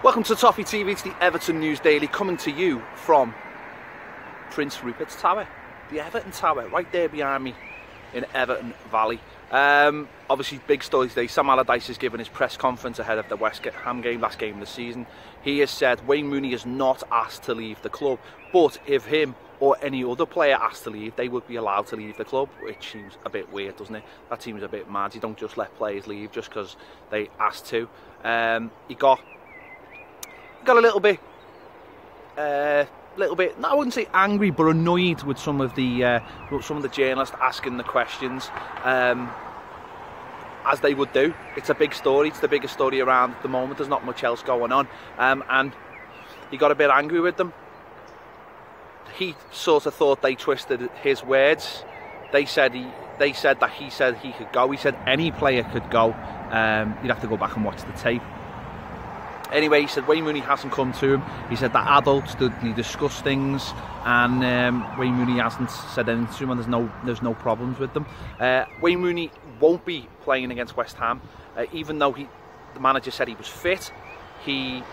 Welcome to Toffee TV, it's the Everton News Daily, coming to you from Prince Rupert's Tower, the Everton Tower, right there behind me in Everton Valley. Obviously, big story today. Sam Allardyce has given his press conference ahead of the West Ham game, last game of the season. He has said Wayne Rooney is not asked to leave the club, but if him or any other player asked to leave, they would be allowed to leave the club, which seems a bit weird, doesn't it? That seems a bit mad. You don't just let players leave just because they asked to. He got a little bit, no, I wouldn't say angry, but annoyed with some of the journalists asking the questions, as they would do. It's a big story. It's the biggest story around at the moment. There's not much else going on, and he got a bit angry with them. He sort of thought they twisted his words. They said that he said he could go. He said any player could go. You'd have to go back and watch the tape. Anyway, he said Wayne Rooney hasn't come to him. He said that adults didn't discuss things, and Wayne Rooney hasn't said anything to him, and there's no problems with them. Wayne Rooney won't be playing against West Ham, even though the manager said he was fit. It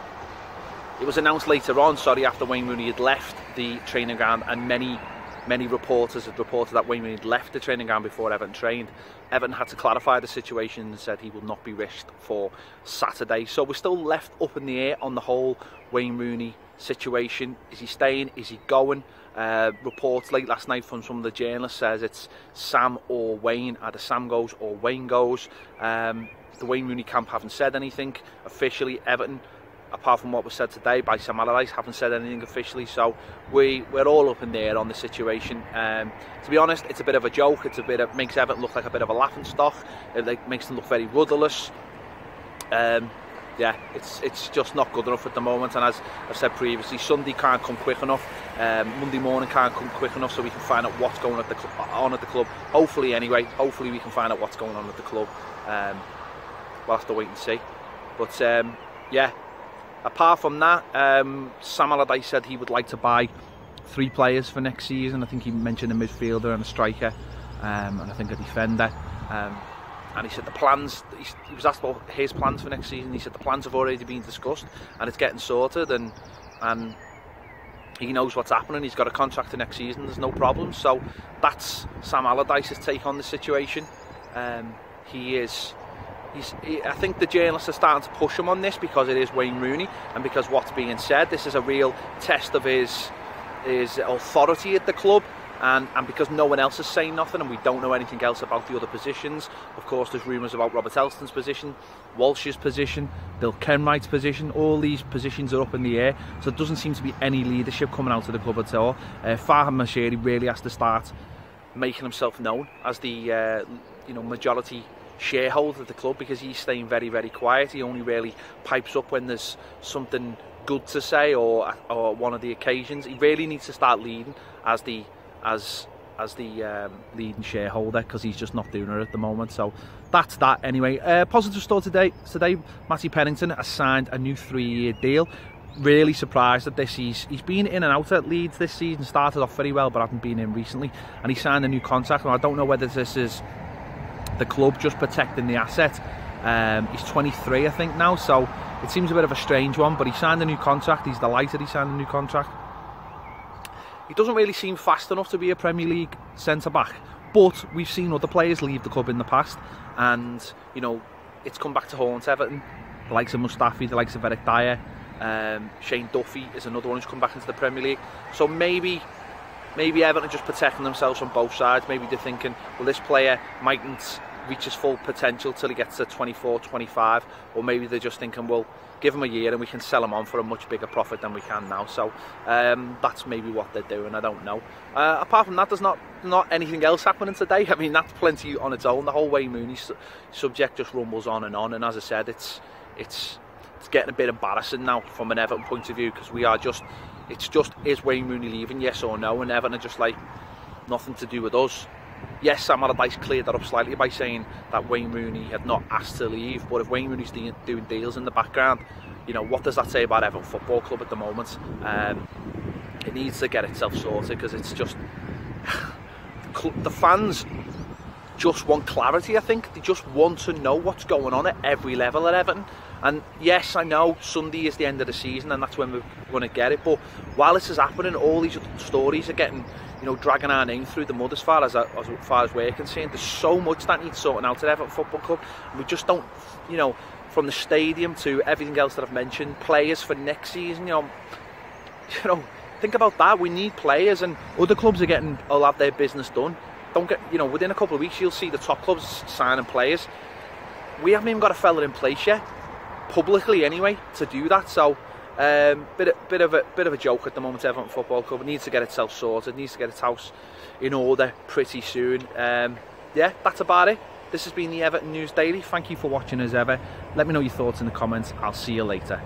was announced later on, after Wayne Rooney had left the training ground, and many reporters had reported that Wayne Rooney had left the training ground before Everton trained. Everton had to clarify the situation and said he will not be risked for Saturday. So we're still left up in the air on the whole Wayne Rooney situation. Is he staying? Is he going? Reports late last night from some of the journalists says it's Sam or Wayne. Either Sam goes or Wayne goes. The Wayne Rooney camp haven't said anything officially. Everton, apart from what was said today by Sam Allardyce, haven't said anything officially, so we're all up in the air on the situation. To be honest, it's a bit of a joke. It makes Everton look like a bit of a laughing stock. It makes them look very rudderless. Yeah, it's just not good enough at the moment, and as I've said previously, Sunday can't come quick enough. Monday morning can't come quick enough, so we can find out what's going on at the club. Hopefully, anyway. Hopefully we can find out what's going on at the club. We'll have to wait and see. But yeah. Apart from that, Sam Allardyce said he would like to buy 3 players for next season. I think he mentioned a midfielder and a striker, and I think a defender. And he said the plans, he was asked about his plans for next season. He said the plans have already been discussed and it's getting sorted, and he knows what's happening. He's got a contract for next season, there's no problem. So that's Sam Allardyce's take on the situation. I think the journalists are starting to push him on this because it is Wayne Rooney, and because what's being said, this is a real test of his authority at the club, and because no one else is saying nothing and we don't know anything else about the other positions. Of course, there's rumours about Robert Elston's position, Walsh's position, Bill Kenwright's position. All these positions are up in the air, so there doesn't seem to be any leadership coming out of the club at all. Farham Mashiri really has to start making himself known as the majority shareholder of the club, because he's staying very, very quiet. He only really pipes up when there's something good to say or one of the occasions. He really needs to start leading as the leading shareholder, because he's just not doing it at the moment. So that's that anyway. Positive story today, Matty Pennington has signed a new 3-year deal. Really surprised at this. He's been in and out at Leeds this season, started off very well but hasn't been in recently, and he signed a new contract. And I don't know whether this is the club just protecting the asset. He's 23 I think now, so it seems a bit of a strange one, but he signed a new contract. He's delighted he signed a new contract. He doesn't really seem fast enough to be a Premier League centre-back, but we've seen other players leave the club in the past, and it's come back to haunt Everton. The likes of Mustafi, the likes of Eric Dyer, Shane Duffy is another one who's come back into the Premier League. So maybe Everton are just protecting themselves on both sides. Maybe they're thinking, well, this player mightn't reach his full potential till he gets to 24, 25, or maybe they're just thinking, well, give him a year and we can sell him on for a much bigger profit than we can now. So that's maybe what they're doing. I don't know. Apart from that, there's not anything else happening today. I mean, that's plenty on its own. The whole Wayne Rooney subject just rumbles on, and as I said, it's getting a bit embarrassing now from an Everton point of view, because is Wayne Rooney leaving, yes or no? And Everton are just like, nothing to do with us. Yes, Sam Allardyce cleared that up slightly by saying that Wayne Rooney had not asked to leave, but if Wayne Rooney's doing deals in the background, what does that say about Everton Football Club at the moment? It needs to get itself sorted, because it's just the fans just want clarity. I think they just want to know what's going on at every level at Everton. And yes, I know Sunday is the end of the season and that's when we're going to get it, but while this is happening, all these stories are getting, you know, dragging our name through the mud as far as we're concerned. There's so much that needs sorting out at Everton Football Club, and we just don't, you know, from the stadium to everything else that I've mentioned, players for next season, you know, think about that. We need players, and other clubs will have their business done. Don't get, you know, within a couple of weeks you'll see the top clubs signing players. We haven't even got a fella in place yet, publicly anyway, to do that. So bit of a joke at the moment. Everton Football Club needs to get itself sorted, needs to get its house in order pretty soon. Yeah, that's about it. This has been the Everton News Daily. Thank you for watching as ever. Let me know your thoughts in the comments. I'll see you later.